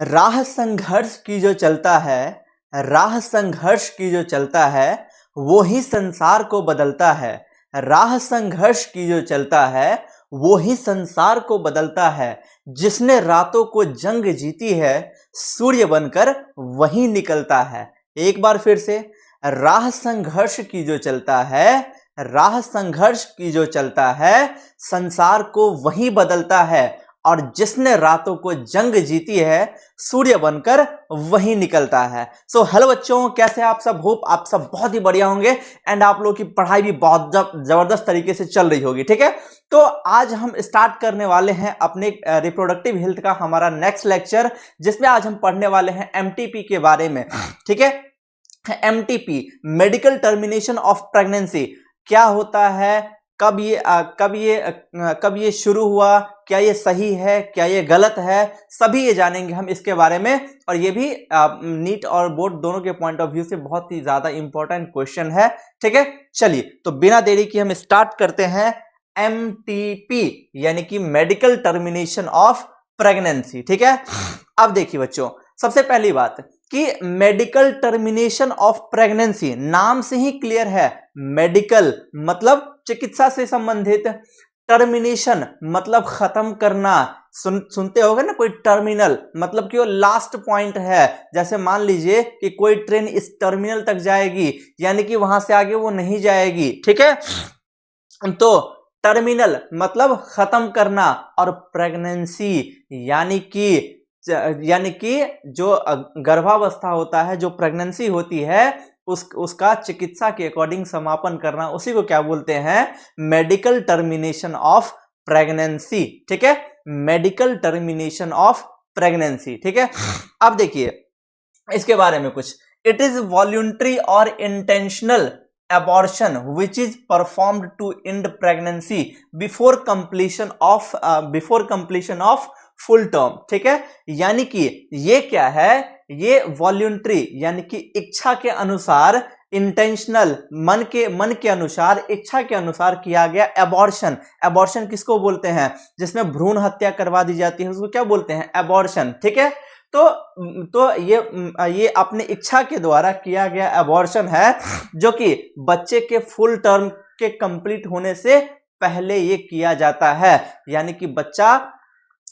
राह संघर्ष की जो चलता है, राह संघर्ष की जो चलता है, वो ही संसार को बदलता है। राह संघर्ष की जो चलता है, वो ही संसार को बदलता है। जिसने रातों को जंग जीती है, सूर्य बनकर वही निकलता है। एक बार फिर से, राह संघर्ष की जो चलता है, राह संघर्ष की जो चलता है, संसार को वही बदलता है। और जिसने रातों को जंग जीती है, सूर्य बनकर वही निकलता है। सो हेलो बच्चों, कैसे आप सब? होप आप सब बहुत ही बढ़िया होंगे एंड आप लोगों की पढ़ाई भी बहुत जबरदस्त तरीके से चल रही होगी। ठीक है, तो आज हम स्टार्ट करने वाले हैं अपने रिप्रोडक्टिव हेल्थ का हमारा नेक्स्ट लेक्चर, जिसमें आज हम पढ़ने वाले हैं एमटीपी के बारे में। ठीक है, MTP medical termination of pregnancy क्या होता है, कब ये शुरू हुआ, क्या ये सही है, क्या ये गलत है, सभी ये जानेंगे हम इसके बारे में। और ये भी नीट और बोर्ड दोनों के पॉइंट ऑफ व्यू से बहुत ही ज्यादा इंपॉर्टेंट क्वेश्चन है। ठीक है, चलिए तो बिना देरी की हम स्टार्ट करते हैं एमटीपी यानी कि मेडिकल टर्मिनेशन ऑफ प्रेगनेंसी। ठीक है, अब देखिए बच्चों, सबसे पहली बात कि मेडिकल टर्मिनेशन ऑफ प्रेगनेंसी नाम से ही क्लियर है। मेडिकल मतलब चिकित्सा से संबंधित, टर्मिनेशन मतलब खत्म करना। सुनते होगे ना, कोई टर्मिनल मतलब कि वो लास्ट पॉइंट है। जैसे मान लीजिए कि कोई ट्रेन इस टर्मिनल तक जाएगी, यानी कि वहां से आगे वो नहीं जाएगी। ठीक है, तो टर्मिनल मतलब खत्म करना, और प्रेगनेंसी यानी कि जो गर्भावस्था होता है, जो प्रेगनेंसी होती है, उसका चिकित्सा के अकॉर्डिंग समापन करना, उसी को क्या बोलते हैं? Medical termination of pregnancy. ठीक है, मेडिकल टर्मिनेशन ऑफ प्रेगनेंसी। ठीक है, अब देखिए इसके बारे में कुछ। इट इज वॉल्यूंटरी और intentional abortion which is performed to end pregnancy before completion of full term। ठीक है, यानी कि ये क्या है? ये वॉल्यूंटरी यानी कि इच्छा के अनुसार, इंटेंशनल मन के अनुसार, इच्छा के अनुसार किया गया एबॉर्शन। एबॉर्शन किसको बोलते हैं? जिसमें भ्रूण हत्या करवा दी जाती है, उसको क्या बोलते हैं? एबॉर्शन। ठीक है, तो ये अपनी इच्छा के द्वारा किया गया एबॉर्शन है, जो कि बच्चे के फुल टर्म के कंप्लीट होने से पहले ये किया जाता है। यानी कि बच्चा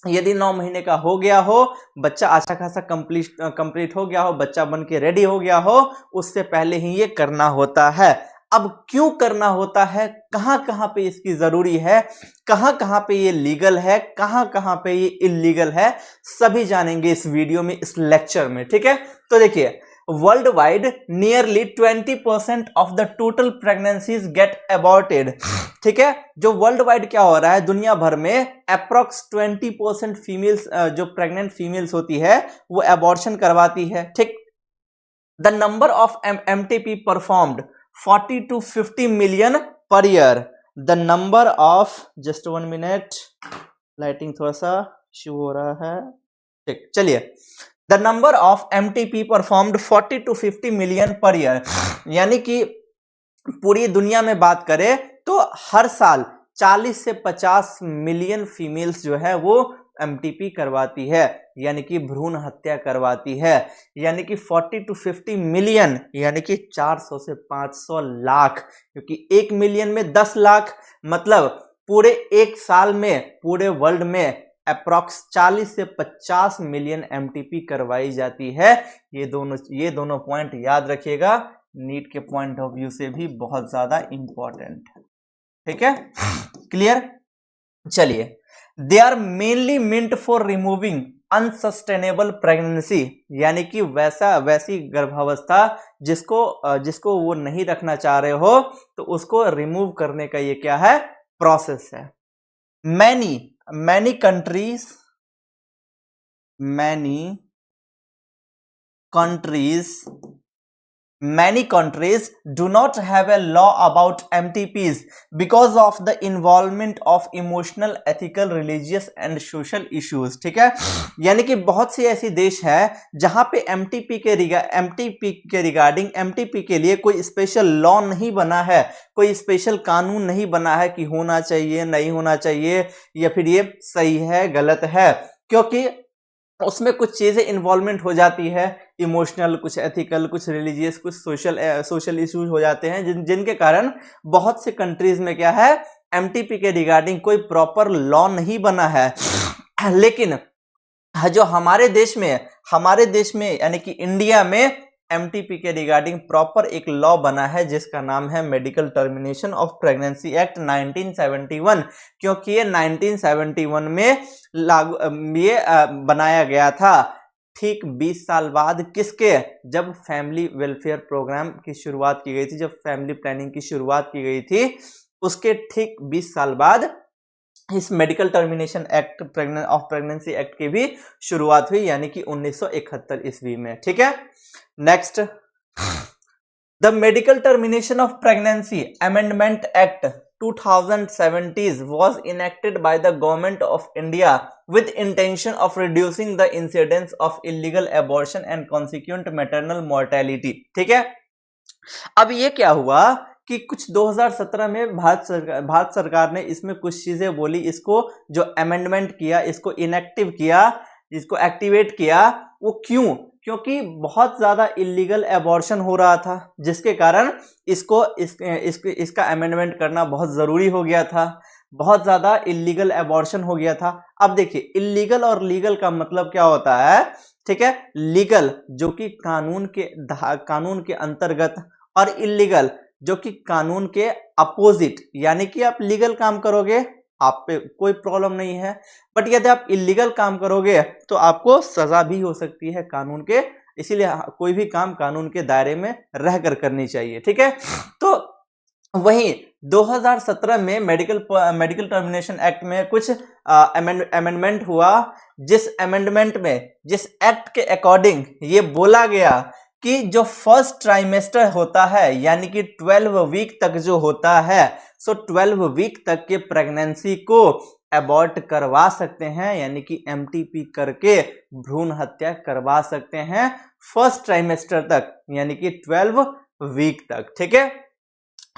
यदि 9 महीने का हो गया हो, बच्चा अच्छा खासा कंप्लीट हो गया हो, बच्चा बन के रेडी हो गया हो, उससे पहले ही ये करना होता है। अब क्यों करना होता है, कहां कहां पे इसकी जरूरी है, कहां कहां पे ये लीगल है, कहां कहां पे ये इलीगल है, सभी जानेंगे इस वीडियो में, इस लेक्चर में। ठीक है, तो देखिए, worldwide nearly 20% of the total pregnancies get aborted. ठीक है, जो वर्ल्ड वाइड क्या हो रहा है, दुनिया भर में अप्रोक्स 20% फीमेल्स, जो प्रेग्नेंट फीमेल्स होती है, वो अबॉर्शन करवाती है। ठीक, the number of MTP performed 40 to 50 million per year। The number of, just 1 minute, lighting थोड़ा सा इशू हो रहा है। ठीक, चलिए, the number of MTP performed 40 to 50 million per year, यानी कि पूरी दुनिया में बात करें तो हर साल 40 से 50 मिलियन फीमेल्स जो है वो एमटीपी करवाती है, यानी कि भ्रूण हत्या करवाती है। यानी कि 40 to 50 मिलियन, यानी कि 400 से 500 लाख, क्योंकि 1 मिलियन में 10 लाख, मतलब पूरे एक साल में पूरे वर्ल्ड में अप्रॉक्स 40 से 50 मिलियन एमटीपी करवाई जाती है। ये दोनों पॉइंट याद रखिएगा, नीट के पॉइंट ऑफ व्यू से भी बहुत ज्यादा इंपॉर्टेंट है। ठीक है, क्लियर? चलिए, they are mainly meant for removing unsustainable pregnancy, यानी कि वैसी गर्भावस्था जिसको वो नहीं रखना चाह रहे हो, तो उसको रिमूव करने का ये क्या है? प्रोसेस है। Many countries do not have a law about MTPs because of the involvement of emotional, ethical, religious and social issues। ठीक है, यानी कि बहुत सी ऐसी देश है जहां पे एमटीपी के रिगार्डिंग, एमटीपी के लिए कोई स्पेशल लॉ नहीं बना है, कोई स्पेशल कानून नहीं बना है कि होना चाहिए, नहीं होना चाहिए, या फिर ये सही है, गलत है, क्योंकि उसमें कुछ चीजें इन्वॉल्वमेंट हो जाती है, इमोशनल, कुछ एथिकल, कुछ रिलीजियस, कुछ सोशल इश्यूज हो जाते हैं जिनके कारण बहुत से कंट्रीज में क्या है, एमटीपी के रिगार्डिंग कोई प्रॉपर लॉ नहीं बना है। लेकिन जो हमारे देश में यानी कि इंडिया में एमटीपी के रिगार्डिंग प्रॉपर एक लॉ बना है जिसका नाम है medical termination of pregnancy act 1971, क्योंकि ये 1971 में बनाया गया था ठीक 20 साल बाद। किसके? जब फैमिली वेलफेयर प्रोग्राम की शुरुआत की गई थी, जब फैमिली प्लानिंग की शुरुआत की गई थी, उसके ठीक 20 साल बाद इस medical termination act of pregnancy act की भी शुरुआत हुई, यानी कि 1971 ईस्वी में। ठीक है, next, the medical termination of pregnancy amendment act 2070 was enacted by the government of India with intention of reducing the incidence of illegal abortion and consequent maternal mortality। ठीक है, अब ये क्या हुआ कि कुछ 2017 में भारत सरकार ने इसमें कुछ चीजें बोली, इसको जो अमेंडमेंट किया, इसको इनएक्टिव किया, इसको एक्टिवेट किया। वो क्यों? क्योंकि बहुत ज्यादा इलीगल एबॉर्शन हो रहा था, जिसके कारण इसका अमेंडमेंट करना बहुत जरूरी हो गया था। बहुत ज्यादा इलीगल एबॉर्शन हो गया था। अब देखिए, इलीगल और लीगल का मतलब क्या होता है? ठीक है, लीगल जो कि कानून के अंतर्गत, और इलीगल जो कि कानून के अपोजिट, यानी कि आप लीगल काम करोगे आप पे कोई प्रॉब्लम नहीं है, बट यदि आप इलीगल काम करोगे तो आपको सजा भी हो सकती है कानून के। इसीलिए कोई भी काम कानून के दायरे में रहकर करनी चाहिए। ठीक है, तो वही 2017 में मेडिकल टर्मिनेशन एक्ट में कुछ अमेंडमेंट हुआ, जिस अमेंडमेंट में, जिस एक्ट के अकॉर्डिंग ये बोला गया कि जो फर्स्ट ट्राइमेस्टर होता है, यानी कि 12 वीक तक जो होता है, सो 12 वीक तक के प्रेगनेंसी को अबॉर्ट करवा सकते हैं, यानी कि एमटीपी करके भ्रूण हत्या करवा सकते हैं फर्स्ट ट्राइमेस्टर तक, यानी कि 12 वीक तक। ठीक है,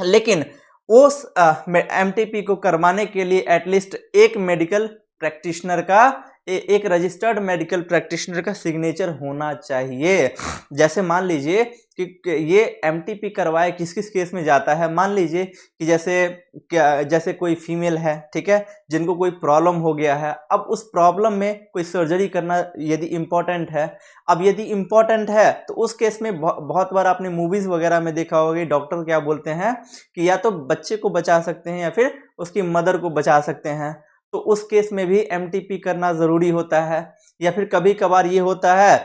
लेकिन उस एमटीपी को करवाने के लिए एटलीस्ट एक मेडिकल प्रैक्टिशनर का, एक रजिस्टर्ड मेडिकल प्रैक्टिशनर का सिग्नेचर होना चाहिए। जैसे मान लीजिए कि ये एमटीपी करवाए किस किस केस में जाता है। मान लीजिए कि जैसे कोई फीमेल है, ठीक है, जिनको कोई प्रॉब्लम हो गया है, अब उस प्रॉब्लम में कोई सर्जरी करना यदि इम्पोर्टेंट है, अब यदि इम्पोर्टेंट है तो उस केस में बहुत बार आपने मूवीज वगैरह में देखा होगा, डॉक्टर क्या बोलते हैं कि या तो बच्चे को बचा सकते हैं या फिर उसकी मदर को बचा सकते हैं, तो उस केस में भी एमटीपी करना जरूरी होता है। या फिर कभी कभार ये होता है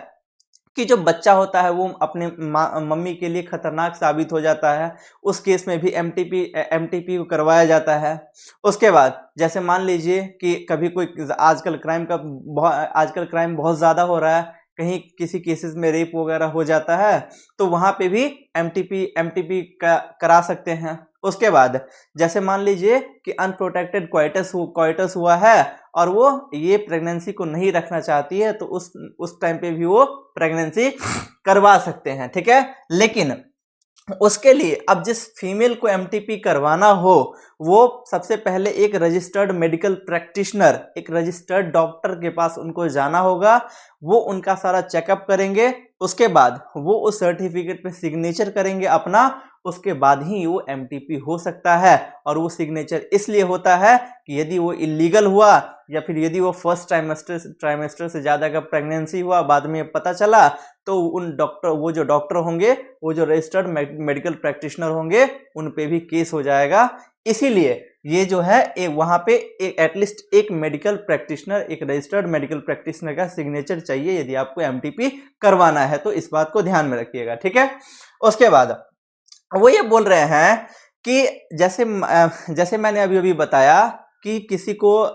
कि जो बच्चा होता है वो अपने मम्मी के लिए खतरनाक साबित हो जाता है, उस केस में भी एमटीपी को करवाया जाता है। उसके बाद जैसे मान लीजिए कि कभी कोई आजकल क्राइम बहुत ज्यादा हो रहा है, कहीं किसी केसेस में रेप वगैरह हो जाता है, तो वहां पे भी एमटीपी करा सकते हैं। उसके बाद जैसे मान लीजिए कि अनप्रोटेक्टेड क्वाइटस हुआ है और वो ये प्रेगनेंसी को नहीं रखना चाहती है, तो उस टाइम पे भी वो प्रेगनेंसी करवा सकते हैं। ठीक है, लेकिन उसके लिए अब जिस फीमेल को एमटीपी करवाना हो, वो सबसे पहले एक रजिस्टर्ड मेडिकल प्रैक्टिशनर, एक रजिस्टर्ड डॉक्टर के पास उनको जाना होगा। वो उनका सारा चेकअप करेंगे, उसके बाद वो उस सर्टिफिकेट पे सिग्नेचर करेंगे अपना, उसके बाद ही वो एमटीपी हो सकता है। और वो सिग्नेचर इसलिए होता है कि यदि वो इलीगल हुआ या फिर यदि वो फर्स्ट ट्राइमेस्टर से ज्यादा का प्रेगनेंसी हुआ, बाद में पता चला, तो वो जो डॉक्टर होंगे, वो जो रजिस्टर्ड मेडिकल प्रैक्टिशनर होंगे, उन पे भी केस हो जाएगा। इसीलिए ये जो है वहां पे एटलीस्ट एक मेडिकल प्रैक्टिशनर, एक रजिस्टर्ड मेडिकल प्रैक्टिशनर का सिग्नेचर चाहिए यदि आपको एमटीपी करवाना है, तो इस बात को ध्यान में रखिएगा। ठीक है, उसके बाद वो ये बोल रहे हैं कि जैसे मैंने अभी बताया कि किसी को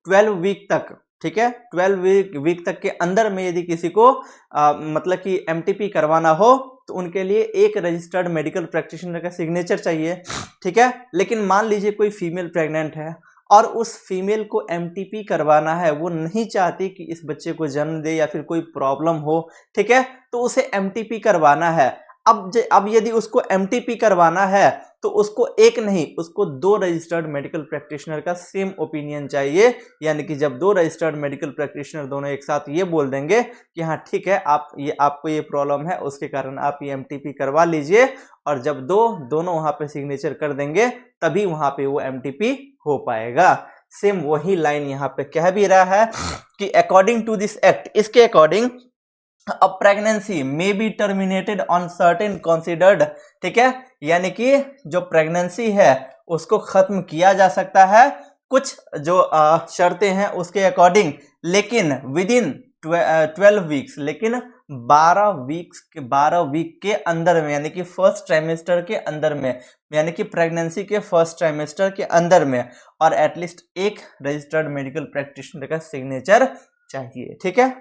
12 वीक तक, ठीक है, 12 वीक तक के अंदर में यदि किसी को मतलब कि एमटीपी करवाना हो, तो उनके लिए एक रजिस्टर्ड मेडिकल प्रैक्टिशनर का सिग्नेचर चाहिए। ठीक है, लेकिन मान लीजिए कोई फीमेल प्रेग्नेंट है और उस फीमेल को एमटीपी करवाना है, वो नहीं चाहती कि इस बच्चे को जन्म दे या फिर कोई प्रॉब्लम हो, ठीक है, तो उसे एमटीपी करवाना है। अब यदि उसको एमटीपी करवाना है तो उसको एक नहीं, उसको 2 रजिस्टर्ड मेडिकल प्रैक्टिशनर का सेम ओपिनियन चाहिए। यानी कि जब 2 रजिस्टर्ड मेडिकल प्रैक्टिशनर दोनों एक साथ ये बोल देंगे कि हाँ ठीक है, आपको ये प्रॉब्लम है, उसके कारण आप ये एमटीपी करवा लीजिए, और जब दोनों वहां पे सिग्नेचर कर देंगे तभी वहां पे वो एमटीपी हो पाएगा। सेम वही लाइन यहाँ पे कह भी रहा है कि अकॉर्डिंग टू दिस एक्ट, इसके according a pregnancy may be terminated on certain considered, ठीक है, यानी कि जो प्रेगनेंसी है उसको खत्म किया जा सकता है कुछ जो शर्तें हैं उसके अकॉर्डिंग, लेकिन विद इन 12 वीक्स, लेकिन 12 वीक के अंदर में, यानी कि फर्स्ट ट्राइमेस्टर के अंदर में, यानी कि प्रेगनेंसी के फर्स्ट ट्राइमेस्टर के अंदर में, और एटलीस्ट एक रजिस्टर्ड मेडिकल प्रैक्टिशनर का सिग्नेचर चाहिए, ठीक है।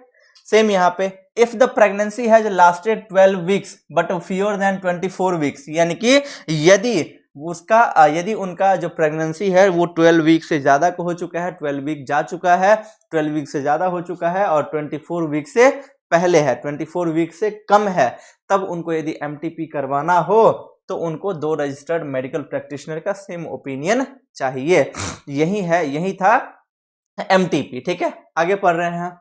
सेम यहाँ पे if the pregnancy has lasted 12 weeks but fewer than 24 weeks, यानी कि यदि उनका जो प्रेगनेंसी है वो 12 वीक से ज्यादा हो चुका है, 12 वीक जा चुका है, 12 वीक से ज्यादा हो चुका है, और 24 वीक से पहले है, 24 वीक से कम है, तब उनको यदि एमटीपी करवाना हो तो उनको 2 रजिस्टर्ड मेडिकल प्रैक्टिशनर का सेम ओपिनियन चाहिए। यही था एमटीपी, ठीक है। आगे पढ़ रहे हैं।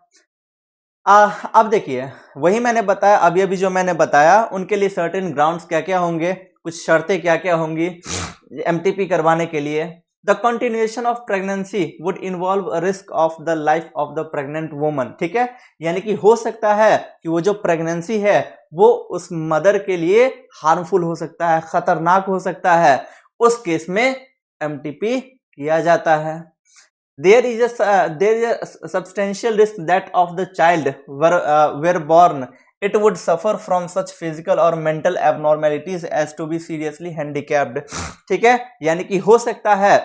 अब देखिए, वही मैंने बताया, अभी जो मैंने बताया उनके लिए सर्टेन ग्राउंड्स क्या क्या होंगे, कुछ शर्तें क्या क्या होंगी एमटीपी करवाने के लिए। The continuation of pregnancy would involve risk of the life of the pregnant woman, ठीक है, यानी कि हो सकता है कि वो जो प्रेगनेंसी है वो उस मदर के लिए हार्मफुल हो सकता है, खतरनाक हो सकता है, उस केस में एमटीपी किया जाता है। There is a substantial risk that of the child were born, it would suffer from such physical or mental abnormalities as to be seriously handicapped, ठीक है, यानी कि हो सकता है,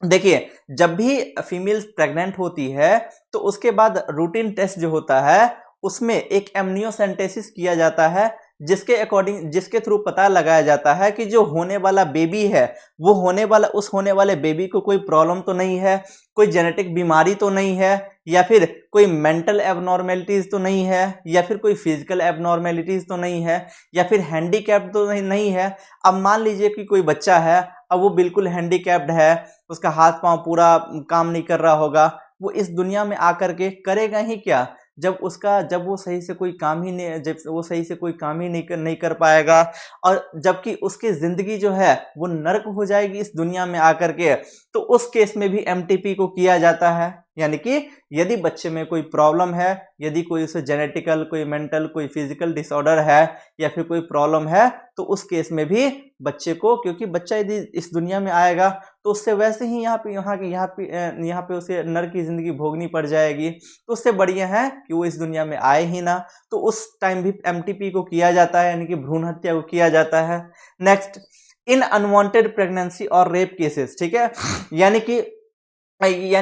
देखिए जब भी फीमेल प्रेग्नेंट होती है तो उसके बाद रूटीन टेस्ट जो होता है उसमें एक एमनियोसेंटेसिस किया जाता है, जिसके थ्रू पता लगाया जाता है कि जो होने वाला बेबी है वो होने वाले बेबी को कोई प्रॉब्लम तो नहीं है, कोई जेनेटिक बीमारी तो नहीं है, या फिर कोई मेंटल एबनॉर्मेलिटीज तो नहीं है, या फिर कोई फिजिकल एबनॉर्मेलिटीज तो नहीं है, या फिर हैंडीकैप्ड तो नहीं है। अब मान लीजिए कि कोई बच्चा है, अब वो बिल्कुल हैंडीकैप्ड है, उसका हाथ पांव पूरा काम नहीं कर रहा होगा, वो इस दुनिया में आकर के करेगा ही क्या, जब वो सही से कोई काम ही नहीं कर पाएगा, और जबकि उसकी जिंदगी जो है वो नर्क हो जाएगी इस दुनिया में आकर के, तो उस केस में भी एमटीपी को किया जाता है। यानी कि यदि बच्चे में कोई प्रॉब्लम है, यदि कोई उसे जेनेटिकल, कोई मेंटल, कोई फिजिकल डिसऑर्डर है, या फिर कोई प्रॉब्लम है, तो उस केस में भी बच्चे को, क्योंकि बच्चा यदि इस दुनिया में आएगा तो उससे वैसे ही यहाँ पे उसे नर्क की जिंदगी भोगनी पड़ जाएगी, तो उससे बढ़िया है कि वो इस दुनिया में आए ही ना, तो उस टाइम भी एमटीपी को किया जाता है, यानी कि भ्रूण हत्या को किया जाता है। नेक्स्ट, इन अनवांटेड प्रेगनेंसी और रेप केसेस, ठीक है, यानी कि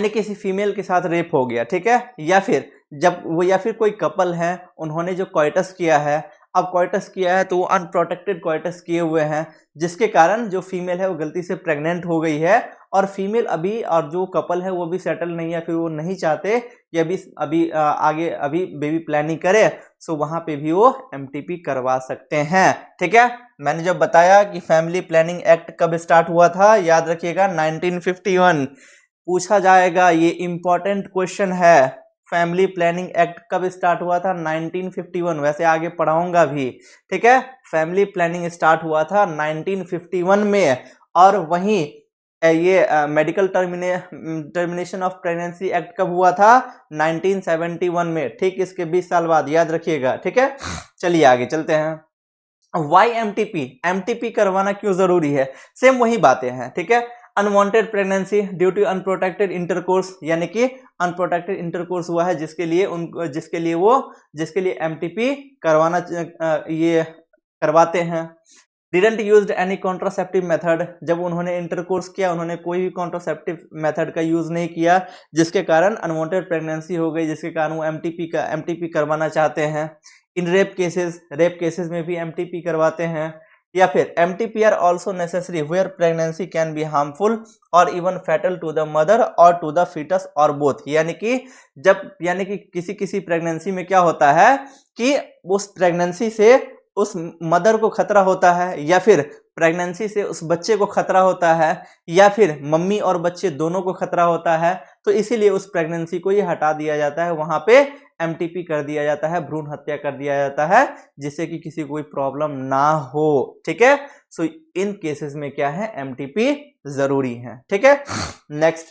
किसी फीमेल के साथ रेप हो गया, ठीक है, या फिर कोई कपल है, उन्होंने जो कॉइटस किया है, अब कॉइटस किया है तो वो अनप्रोटेक्टेड कॉइटस किए हुए हैं, जिसके कारण जो फीमेल है वो गलती से प्रेग्नेंट हो गई है, और फीमेल और जो कपल है वो भी सेटल नहीं है, फिर वो नहीं चाहते कि अभी बेबी प्लानिंग करे, सो वहां पे भी वो एमटीपी करवा सकते हैं, ठीक है। मैंने जब बताया कि फैमिली प्लानिंग एक्ट कब स्टार्ट हुआ था, याद रखिएगा 1951, पूछा जाएगा, ये इंपॉर्टेंट क्वेश्चन है, फैमिली प्लानिंग एक्ट कब स्टार्ट हुआ था, 1951, वैसे आगे पढ़ाऊंगा भी, ठीक है। फैमिली प्लानिंग स्टार्ट हुआ था 1951 में, और वहीं ये medical termination of pregnancy act कब हुआ था, 1971 में, ठीक इसके 20 साल बाद, याद रखिएगा, ठीक है। चलिए आगे चलते हैं। वाई एमटीपी करवाना क्यों जरूरी है, सेम वही बातें हैं, ठीक है। Unwanted pregnancy due to unprotected intercourse, यानी कि अनप्रोटेक्टेड इंटरकोर्स हुआ है जिसके लिए एमटीपी करवाते हैं। Didn't used any contraceptive method, जब उन्होंने इंटरकोर्स किया उन्होंने कोई भी कॉन्ट्रासेप्टिव मेथड का यूज नहीं किया, जिसके कारण अनवांटेड प्रेगनेंसी हो गई, जिसके कारण वो एमटीपी करवाना चाहते हैं। इन रेप केसेस में भी एमटीपी करवाते हैं। या फिर MTP are also necessary where pregnancy can be harmful और even fatal to the mother और टू द फीटस और बोथ, यानी कि किसी प्रेगनेंसी में क्या होता है कि उस प्रेगनेंसी से उस मदर को खतरा होता है, या फिर प्रेगनेंसी से उस बच्चे को खतरा होता है, या फिर मम्मी और बच्चे दोनों को खतरा होता है, तो इसीलिए उस प्रेगनेंसी को ये हटा दिया जाता है, वहां पे एमटीपी कर दिया जाता है, भ्रूण हत्या कर दिया जाता है, जिससे कि किसी को कोई प्रॉब्लम ना हो। ठीक है, सो इन केसेस में क्या है, एमटीपी जरूरी है। ठीक है, नेक्स्ट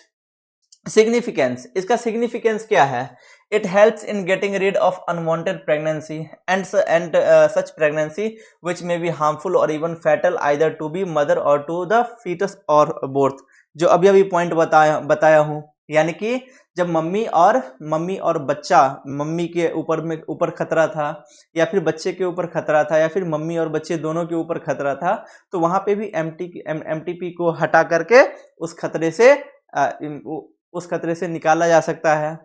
सिग्निफिकेंस, इसका सिग्निफिकेंस क्या है? It helps in getting rid of unwanted pregnancy and such pregnancy which may be harmful और even fatal either to be mother और टू द फीटस और बोथ। जो अभी अभी पॉइंट बताया हूं, यानी कि जब मम्मी और बच्चा, मम्मी के ऊपर खतरा था, या फिर बच्चे के ऊपर खतरा था, या फिर मम्मी और बच्चे दोनों के ऊपर खतरा था, तो वहां पे भी एमटीपी को हटा करके उस खतरे से निकाला जा सकता है।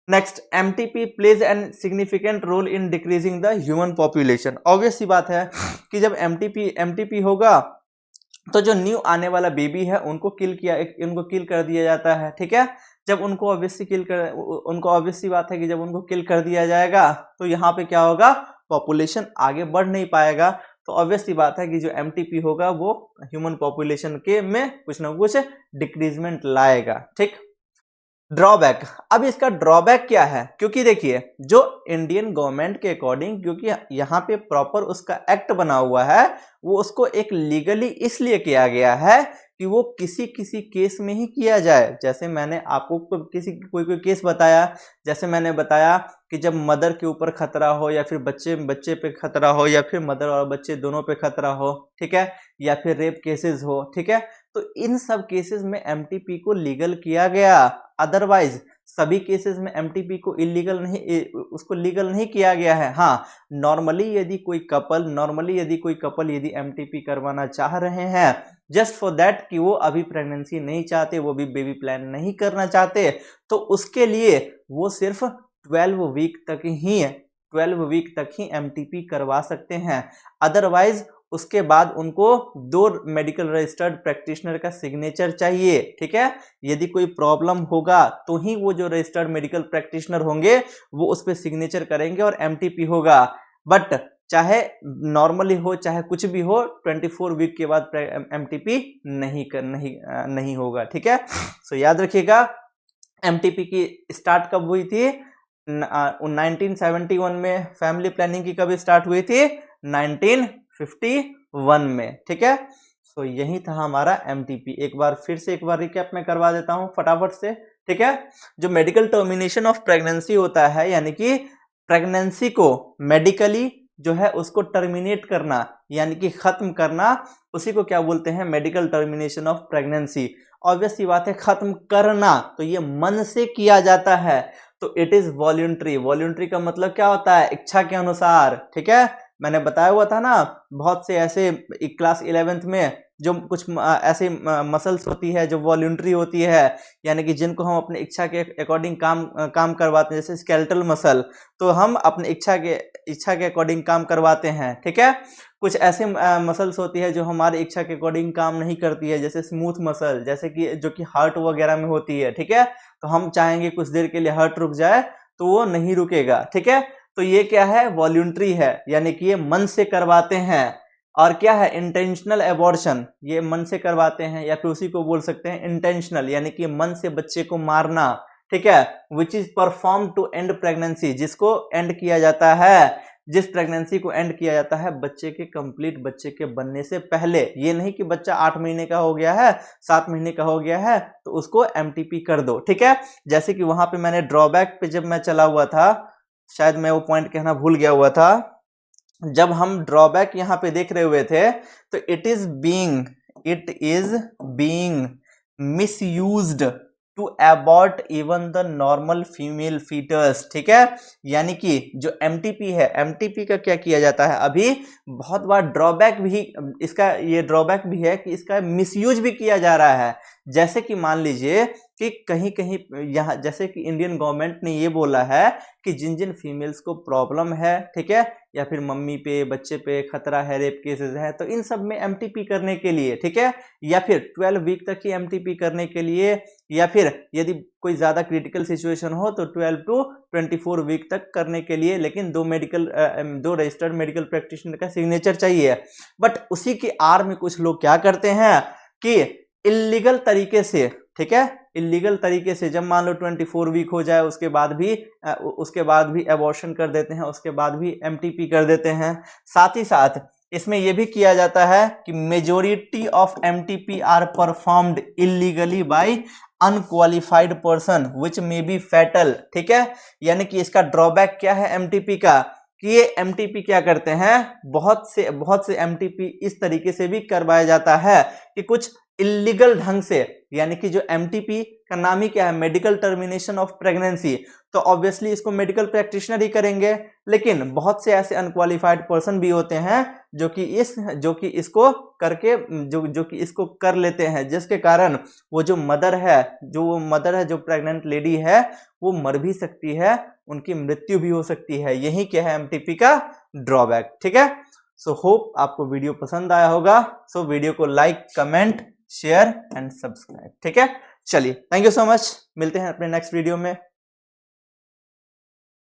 Next, MTP plays an significant role in decreasing the human population. Obvious सी बात है कि जब एमटीपी होगा तो जो न्यू आने वाला बेबी है उनको किल कर दिया जाता है। ठीक है, जब उनको ऑब्वियस सी बात है कि जब उनको किल कर दिया जाएगा तो यहाँ पे क्या होगा, पॉपुलेशन आगे बढ़ नहीं पाएगा। तो ऑब्वियस सी बात है कि जो एमटीपी होगा वो ह्यूमन पॉपुलेशन के में कुछ ना कुछ डिक्रीजमेंट लाएगा। ठीक, ड्रॉबैक, अब इसका ड्रॉबैक क्या है? क्योंकि देखिए, जो इंडियन गवर्नमेंट के अकॉर्डिंग, क्योंकि यहाँ पे प्रॉपर उसका एक्ट बना हुआ है, वो उसको एक लीगली इसलिए किया गया है कि वो किसी केस में ही किया जाए। जैसे मैंने आपको कोई केस बताया, जैसे मैंने बताया कि जब मदर के ऊपर खतरा हो, या फिर बच्चे पे खतरा हो, या फिर मदर और बच्चे दोनों पे खतरा हो, ठीक है, या फिर रेप केसेस हो, ठीक है, तो इन सब केसेस में एमटीपी को लीगल किया गया। अदरवाइज सभी केसेस में एमटीपी को लीगल नहीं किया गया है। हाँ, नॉर्मली यदि कोई कपल यदि एमटीपी करवाना चाह रहे हैं जस्ट फॉर दैट कि वो अभी प्रेगनेंसी नहीं चाहते, वो भी बेबी प्लान नहीं करना चाहते, तो उसके लिए वो सिर्फ 12 वीक तक ही एमटीपी करवा सकते हैं। अदरवाइज उसके बाद उनको 2 मेडिकल रजिस्टर्ड प्रैक्टिशनर का सिग्नेचर चाहिए। ठीक है, यदि कोई प्रॉब्लम होगा तो ही वो जो रजिस्टर्ड मेडिकल प्रैक्टिशनर होंगे वो उस पर सिग्नेचर करेंगे और एमटीपी होगा। बट चाहे नॉर्मली हो चाहे कुछ भी हो, 24 वीक के बाद एमटीपी नहीं होगा। ठीक है, सो याद रखिएगा, एमटीपी की स्टार्ट कब हुई थी? 1971 में। फैमिली प्लानिंग की कब स्टार्ट हुई थी? 1951 में। ठीक है, सो यही था हमारा एमटीपी। एक बार रिकैप में करवा देता हूं फटाफट से। ठीक है, जो मेडिकल टर्मिनेशन ऑफ प्रेगनेंसी होता है, यानी कि प्रेगनेंसी को मेडिकली जो है उसको टर्मिनेट करना, यानी कि खत्म करना, उसी को क्या बोलते हैं? Medical termination of pregnancy. Obvious सी बात है, खत्म करना तो ये मन से किया जाता है, तो इट इज वॉल्यूंट्री। वॉल्यूंट्री का मतलब क्या होता है? इच्छा के अनुसार। ठीक है, मैंने बताया हुआ था ना, बहुत से ऐसे क्लास 11th में जो कुछ ऐसे मसल्स होती है जो वॉल्यूंट्री होती है, यानी कि जिनको हम अपने इच्छा के अकॉर्डिंग काम करवाते हैं, जैसे स्केलेटल मसल, तो हम अपने इच्छा के अकॉर्डिंग काम करवाते हैं। ठीक है, कुछ ऐसे मसल्स होती है जो हमारी इच्छा के अकॉर्डिंग काम नहीं करती है, जैसे स्मूथ मसल, जैसे कि जो कि हार्ट वगैरह में होती है। ठीक है, तो हम चाहेंगे कुछ देर के लिए हार्ट रुक जाए तो वो नहीं रुकेगा। ठीक है, तो ये क्या है? वॉल्यूंट्री है, यानी कि ये मन से करवाते हैं। और क्या है? इंटेंशनल एबॉर्शन, ये मन से करवाते हैं, या फिर उसी को बोल सकते हैं इंटेंशनल, यानी कि मन से बच्चे को मारना। ठीक है, which is perform to end pregnancy, जिसको एंड किया जाता है, जिस प्रेगनेंसी को एंड किया जाता है बच्चे के बनने से पहले। ये नहीं कि बच्चा 8 महीने का हो गया है, 7 महीने का हो गया है तो उसको एमटीपी कर दो। ठीक है, जैसे कि वहां पे मैंने ड्रॉबैक पे जब मैं चला हुआ था, शायद मैं वो पॉइंट कहना भूल गया हुआ था, जब हम ड्रॉबैक यहाँ पे देख रहे हुए थे, तो it is being misused to abort even the normal female foetus. ठीक है, यानी कि जो एमटीपी है, एमटीपी का क्या किया जाता है, अभी बहुत बार ड्रॉबैक भी, इसका ये ड्रॉबैक भी है कि इसका मिसयूज भी किया जा रहा है। जैसे कि मान लीजिए कि कहीं कहीं यहाँ जैसे कि इंडियन गवर्नमेंट ने ये बोला है कि जिन जिन फीमेल्स को प्रॉब्लम है, ठीक है, या फिर मम्मी पे बच्चे पे खतरा है, रेप केसेस है, तो इन सब में एमटीपी करने के लिए, ठीक है, या फिर 12 वीक तक ही एमटीपी करने के लिए, या फिर यदि कोई ज्यादा क्रिटिकल सिचुएशन हो तो 12 टू 24 वीक तक करने के लिए, लेकिन दो रजिस्टर्ड मेडिकल प्रैक्टिशनर का सिग्नेचर चाहिए। बट उसी की आड़ में कुछ लोग क्या करते हैं कि इलीगल तरीके से, ठीक है, इलीगल तरीके से जब मान लो 24 वीक हो जाए उसके बाद भी एबॉर्शन कर देते हैं, उसके बाद भी एमटीपी कर देते हैं। साथ ही साथ इसमें यह भी किया जाता है कि majority of MTP are performed illegally by unqualified person which may be fatal, ठीक है, यानी कि इसका ड्रॉबैक क्या है एमटीपी का कि ये एमटीपी क्या करते हैं, बहुत से एमटीपी इस तरीके से भी करवाया जाता है कि कुछ इलीगल ढंग से, यानी कि जो एमटीपी का नाम ही क्या है, मेडिकल टर्मिनेशन ऑफ प्रेगनेंसी, तो ऑब्वियसली इसको मेडिकल प्रैक्टिशनर ही करेंगे, लेकिन बहुत से ऐसे अनक्वालिफाइड पर्सन भी होते हैं जो कि इसको करके जो कि इसको कर लेते हैं, जिसके कारण वो मदर है जो प्रेग्नेंट लेडी है वो मर भी सकती है, उनकी मृत्यु भी हो सकती है। यही क्या है एमटीपी का ड्रॉबैक, ठीक है। सो होप आपको वीडियो पसंद आया होगा। सो वीडियो को like, comment, share and subscribe, ठीक है। चलिए, थैंक यू सो मच, मिलते हैं अपने नेक्स्ट वीडियो में।